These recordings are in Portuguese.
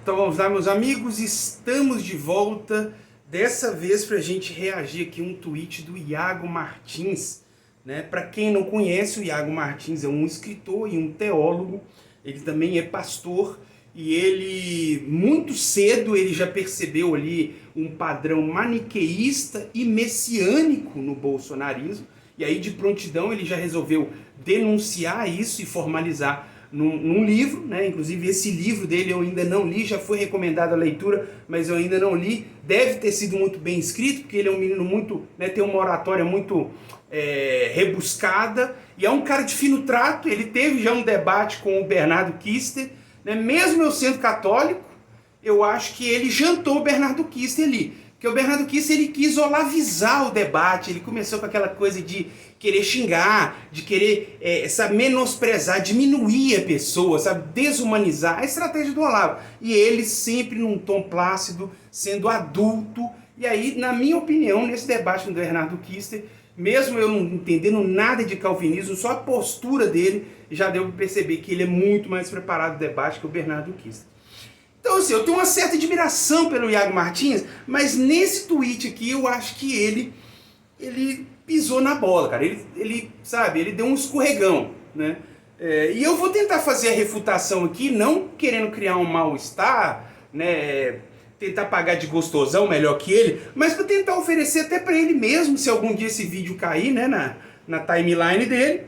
Então vamos lá, meus amigos, estamos de volta, dessa vez para a gente reagir aqui a um tweet do Iago Martins, né? Para quem não conhece, o Iago Martins é um escritor e um teólogo, ele também é pastor, e ele, muito cedo, ele já percebeu ali um padrão maniqueísta e messiânico no bolsonarismo, e aí de prontidão ele já resolveu denunciar isso e formalizar num livro, né? Inclusive esse livro dele eu ainda não li, já foi recomendado a leitura, mas eu ainda não li. Deve ter sido muito bem escrito, porque ele é um menino muito, né, tem uma oratória muito rebuscada, e é um cara de fino trato. Ele teve já um debate com o Bernardo Kister, né? Mesmo eu sendo católico, eu acho que ele jantou o Bernardo Kister ali. Porque o Bernardo Kister, ele quis olavizar o debate, ele começou com aquela coisa de querer xingar, de querer sabe, menosprezar, diminuir a pessoa, sabe, desumanizar, a estratégia do Olavo. E ele sempre num tom plácido, sendo adulto. E aí, na minha opinião, nesse debate do Bernardo Kister, mesmo eu não entendendo nada de calvinismo, só a postura dele já deu para perceber que ele é muito mais preparado no debate que o Bernardo Kister. Então, assim, eu tenho uma certa admiração pelo Iago Martins, mas nesse tweet aqui eu acho que ele pisou na bola, cara. Ele sabe, ele deu um escorregão, né? E eu vou tentar fazer a refutação aqui, não querendo criar um mal-estar, né? Tentar pagar de gostosão melhor que ele, mas para tentar oferecer até para ele mesmo, se algum dia esse vídeo cair, né, na timeline dele,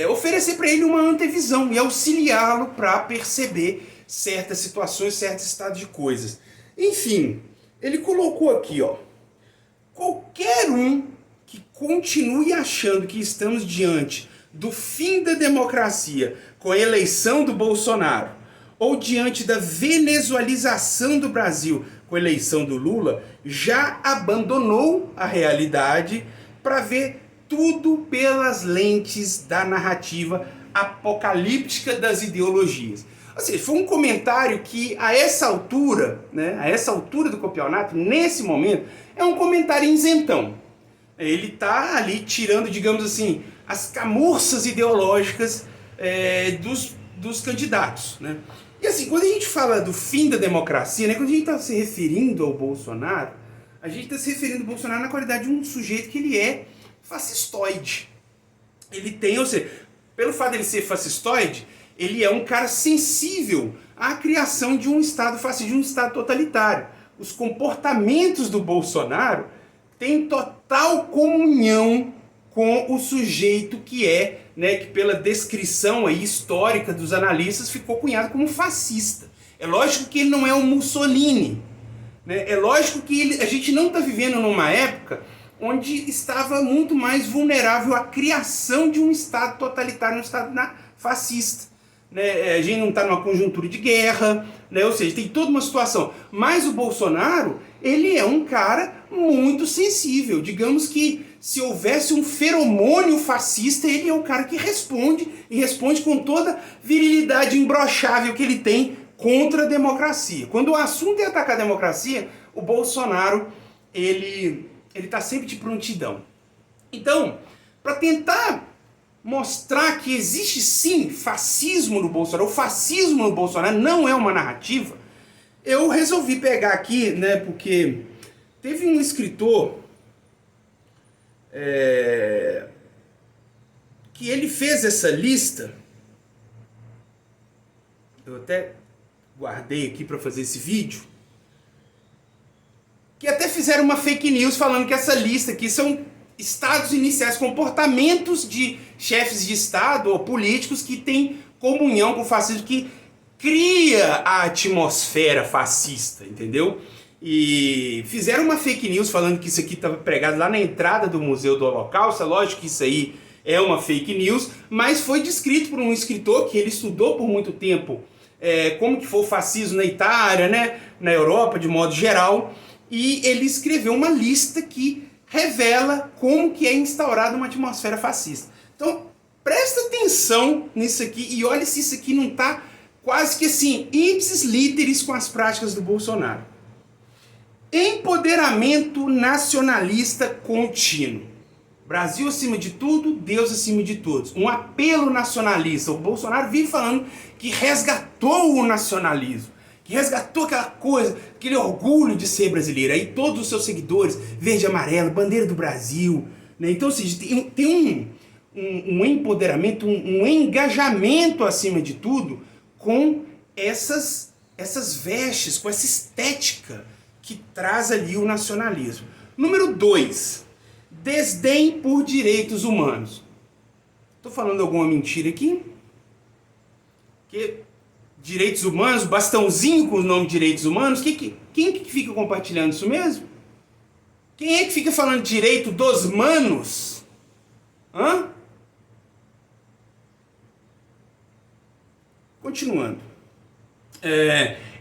oferecer para ele uma antevisão e auxiliá-lo para perceber certas situações, certos estados de coisas. Enfim, ele colocou aqui, ó: qualquer um que continue achando que estamos diante do fim da democracia com a eleição do Bolsonaro, ou diante da venezuelização do Brasil com a eleição do Lula, já abandonou a realidade para ver tudo pelas lentes da narrativa apocalíptica das ideologias. Ou seja, foi um comentário que a essa altura, né, a essa altura do campeonato, nesse momento, é um comentário isentão. Ele está ali tirando, digamos assim, as camurças ideológicas dos candidatos, né? E assim, quando a gente fala do fim da democracia, né, quando a gente está se referindo ao Bolsonaro, a gente está se referindo ao Bolsonaro na qualidade de um sujeito que ele é fascistoide. Ele tem, ou seja, pelo fato de ele ser fascistoide, ele é um cara sensível à criação de um Estado fascista, de um Estado totalitário. Os comportamentos do Bolsonaro têm total comunhão com o sujeito que né, que pela descrição aí histórica dos analistas ficou cunhado como fascista. É lógico que ele não é um Mussolini, né? É lógico que a gente não está vivendo numa época onde estava muito mais vulnerável à criação de um Estado totalitário, um Estado fascista. Né? A gente não está numa conjuntura de guerra, né? Ou seja, tem toda uma situação. Mas o Bolsonaro, ele é um cara muito sensível. Digamos que se houvesse um feromônio fascista, ele é o cara que responde, e responde com toda a virilidade imbrochável que ele tem contra a democracia. Quando o assunto é atacar a democracia, o Bolsonaro, ele está sempre de prontidão. Então, para tentar mostrar que existe sim fascismo no Bolsonaro, o fascismo no Bolsonaro não é uma narrativa, eu resolvi pegar aqui, né, porque teve um escritor que ele fez essa lista, eu até guardei aqui para fazer esse vídeo, que até fizeram uma fake news falando que essa lista aqui são estados iniciais, comportamentos de chefes de estado ou políticos que têm comunhão com o fascismo, que cria a atmosfera fascista, entendeu? E fizeram uma fake news falando que isso aqui estava pregado lá na entrada do Museu do Holocausto. É lógico que isso aí é uma fake news, mas foi descrito por um escritor que ele estudou por muito tempo como que foi o fascismo na Itália, né, na Europa de modo geral, e ele escreveu uma lista que revela como que é instaurada uma atmosfera fascista. Então, presta atenção nisso aqui e olha se isso aqui não está quase que assim, ipsis literis com as práticas do Bolsonaro. Empoderamento nacionalista contínuo. Brasil acima de tudo, Deus acima de todos. Um apelo nacionalista. O Bolsonaro vive falando que resgatou o nacionalismo. que resgatou aquela coisa, aquele orgulho de ser brasileiro. Aí todos os seus seguidores, verde e amarelo, bandeira do Brasil, né? Então, assim, tem um empoderamento, um engajamento, acima de tudo, com essas vestes, com essa estética que traz ali o nacionalismo. Número 2, desdém por direitos humanos. Estou falando alguma mentira aqui? Que direitos humanos, bastãozinho com o nome de direitos humanos, quem que fica compartilhando isso mesmo? Quem é que fica falando direito dos manos? Hã? Continuando.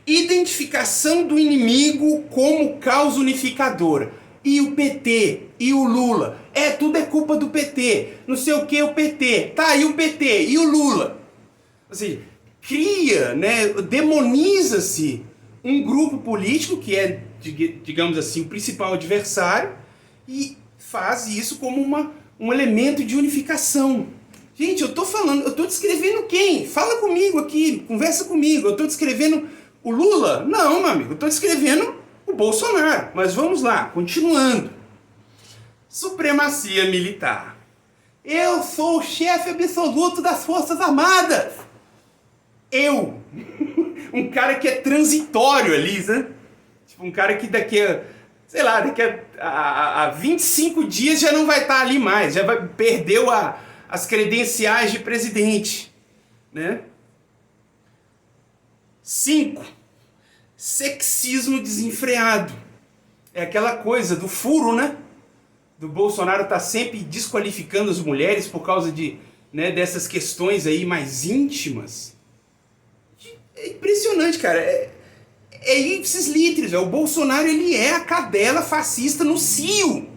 Identificação do inimigo como causa unificadora. E o PT, e o Lula. Tudo é culpa do PT. Não sei o que, o PT. Tá, e o PT, e o Lula. Ou seja, cria, né, demoniza-se um grupo político que é, digamos assim, o principal adversário e faz isso como um elemento de unificação. Gente, eu tô descrevendo quem? Fala comigo aqui, conversa comigo. Eu tô descrevendo o Lula? Não, meu amigo, eu tô descrevendo o Bolsonaro. Mas vamos lá, continuando. Supremacia militar. Eu sou o chefe absoluto das Forças Armadas. Eu, um cara que é transitório ali, né? Tipo, um cara que daqui a 25 dias já não vai estar ali mais, perdeu as credenciais de presidente, né? 5, sexismo desenfreado. É aquela coisa do furo, né? Do Bolsonaro tá sempre desqualificando as mulheres por causa dessas questões aí mais íntimas. É impressionante, cara. É ipsis literis. O Bolsonaro, ele é a cadela fascista no cio.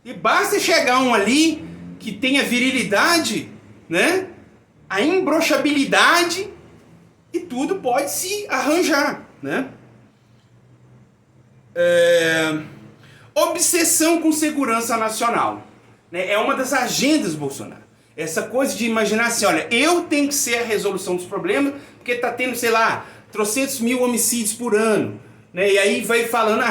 E basta chegar um ali que tenha virilidade, né? A imbroxabilidade e tudo pode se arranjar, né? Obsessão com segurança nacional, né? É uma das agendas do Bolsonaro. Essa coisa de imaginar assim, olha, eu tenho que ser a resolução dos problemas, porque tá tendo, sei lá, 300.000 homicídios por ano, né? E aí vai falando,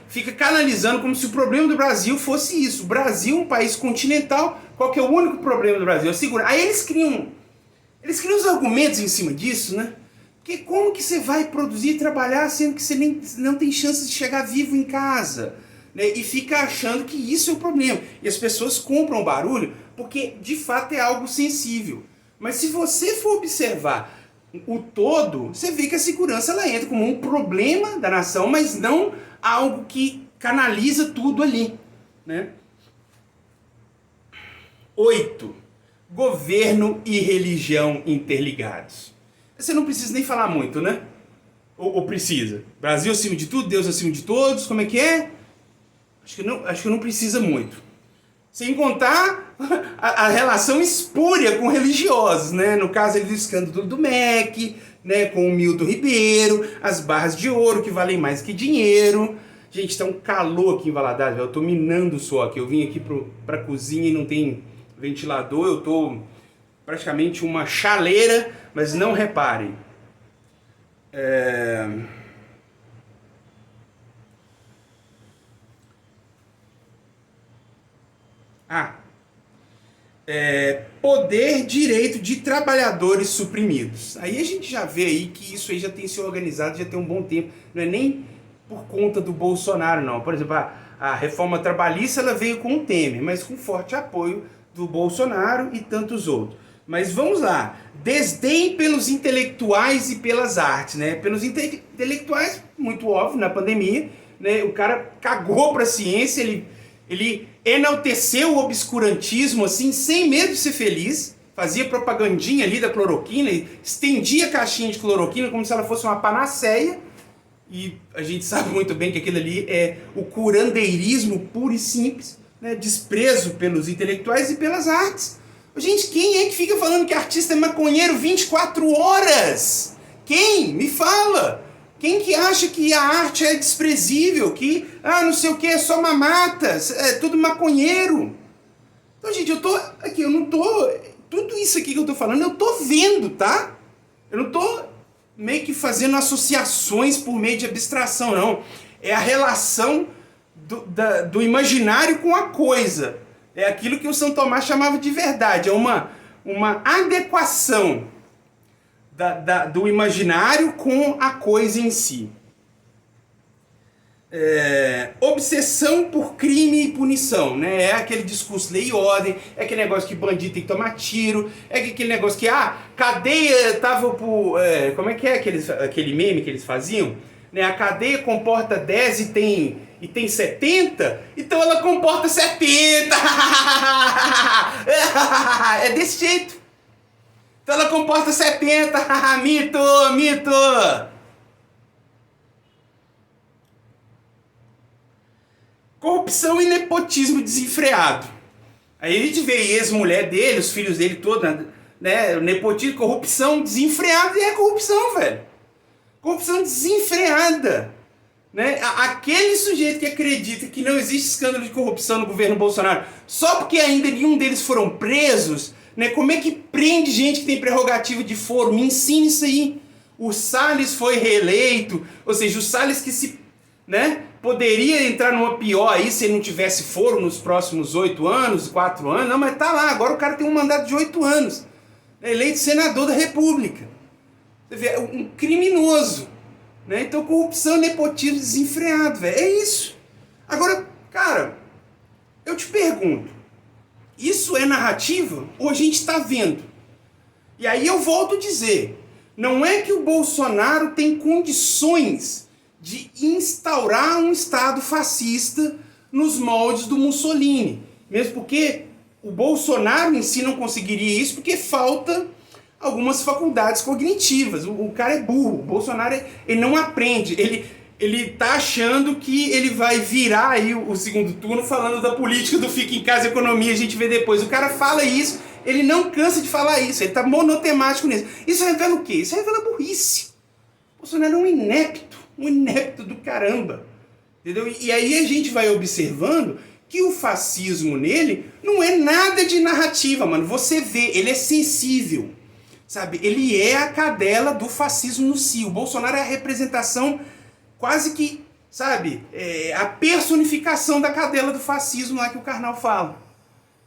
fica canalizando como se o problema do Brasil fosse isso. O Brasil é um país continental, qual que é o único problema do Brasil? A segurança. Aí eles criam os argumentos em cima disso, né? Porque como que você vai produzir e trabalhar sendo que você não tem chance de chegar vivo em casa? Né? E fica achando que isso é o problema. E as pessoas compram barulho porque de fato é algo sensível. Mas se você for observar o todo, você vê que a segurança ela entra como um problema da nação, mas não algo que canaliza tudo ali, né? 8. Governo e religião interligados. Você não precisa nem falar muito, né? Ou precisa? Brasil acima de tudo, Deus acima de todos, como é que é? Acho que não precisa muito. Sem contar a relação espúria com religiosos, né? No caso ali do escândalo do MEC, né? Com o Milton Ribeiro, as barras de ouro que valem mais que dinheiro. Gente, tá um calor aqui em Valadares, eu tô minando o sol aqui. Eu vim aqui pra cozinha e não tem ventilador, eu tô praticamente uma chaleira, mas não reparem. Poder, direito de trabalhadores suprimidos. Aí a gente já vê aí que isso aí já tem se organizado, já tem um bom tempo. Não é nem por conta do Bolsonaro, não. Por exemplo, a reforma trabalhista ela veio com o Temer, mas com forte apoio do Bolsonaro e tantos outros. Mas vamos lá. Desdém pelos intelectuais e pelas artes, né? Pelos intelectuais, muito óbvio, na pandemia, né? O cara cagou pra ciência, ele enalteceu o obscurantismo, assim, sem medo de ser feliz, fazia propagandinha ali da cloroquina, estendia a caixinha de cloroquina como se ela fosse uma panaceia, e a gente sabe muito bem que aquilo ali é o curandeirismo puro e simples, né? Desprezo pelos intelectuais e pelas artes. Gente, quem é que fica falando que artista é maconheiro 24 horas? Quem? Me fala! Quem que acha que a arte é desprezível? Que, não sei o que, é só mamata, é tudo maconheiro? Então, gente, eu não tô... Tudo isso aqui que eu tô falando, eu tô vendo, tá? Eu não tô meio que fazendo associações por meio de abstração, não. É a relação do imaginário com a coisa. É aquilo que o São Tomás chamava de verdade. É uma adequação do imaginário com a coisa em si. Obsessão por crime e punição, né? É aquele discurso lei e ordem, é aquele negócio que bandido tem que tomar tiro, é aquele negócio que cadeia tava por... como é que é aquele meme que eles faziam? Né? A cadeia comporta 10 e tem 70, então ela comporta 70! É desse jeito. Então ela comporta 70, mito, mito! Corrupção e nepotismo desenfreado. Aí a gente vê a ex-mulher dele, os filhos dele todos, né? Nepotismo, corrupção desenfreada, e é corrupção, velho. Corrupção desenfreada. Né? Aquele sujeito que acredita que não existe escândalo de corrupção no governo Bolsonaro, só porque ainda nenhum deles foram presos, né? Como é que prende gente que tem prerrogativa de foro? Me ensine isso aí. O Salles foi reeleito, ou seja, o Salles que se... né? Poderia entrar numa pior aí se ele não tivesse foro nos próximos 8 anos, 4 anos. Não, mas tá lá. Agora o cara tem um mandato de 8 anos. É eleito senador da República. Você vê, um criminoso. Né? Então corrupção e nepotismo desenfreado, velho. É isso. Agora, cara, eu te pergunto. Isso é narrativa ou a gente tá vendo? E aí eu volto a dizer. Não é que o Bolsonaro tem condições de instaurar um Estado fascista nos moldes do Mussolini. Mesmo porque o Bolsonaro em si não conseguiria isso porque falta algumas faculdades cognitivas. O cara é burro. O Bolsonaro ele não aprende. Ele tá achando que ele vai virar aí o segundo turno falando da política do fica em casa, economia, a gente vê depois. O cara fala isso, ele não cansa de falar isso. Ele tá monotemático nisso. Isso revela o quê? Isso revela burrice. O Bolsonaro é um inepto do caramba, entendeu? E aí a gente vai observando que o fascismo nele não é nada de narrativa, mano. Você vê, ele é sensível, sabe? Ele é a cadela do fascismo no si. O Bolsonaro é a representação quase que, sabe? A personificação da cadela do fascismo lá que o Karnal fala.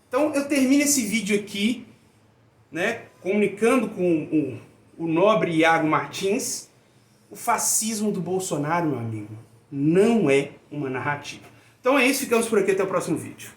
Então eu termino esse vídeo aqui, né? Comunicando com o nobre Iago Martins. O fascismo do Bolsonaro, meu amigo, não é uma narrativa. Então é isso, ficamos por aqui, até o próximo vídeo.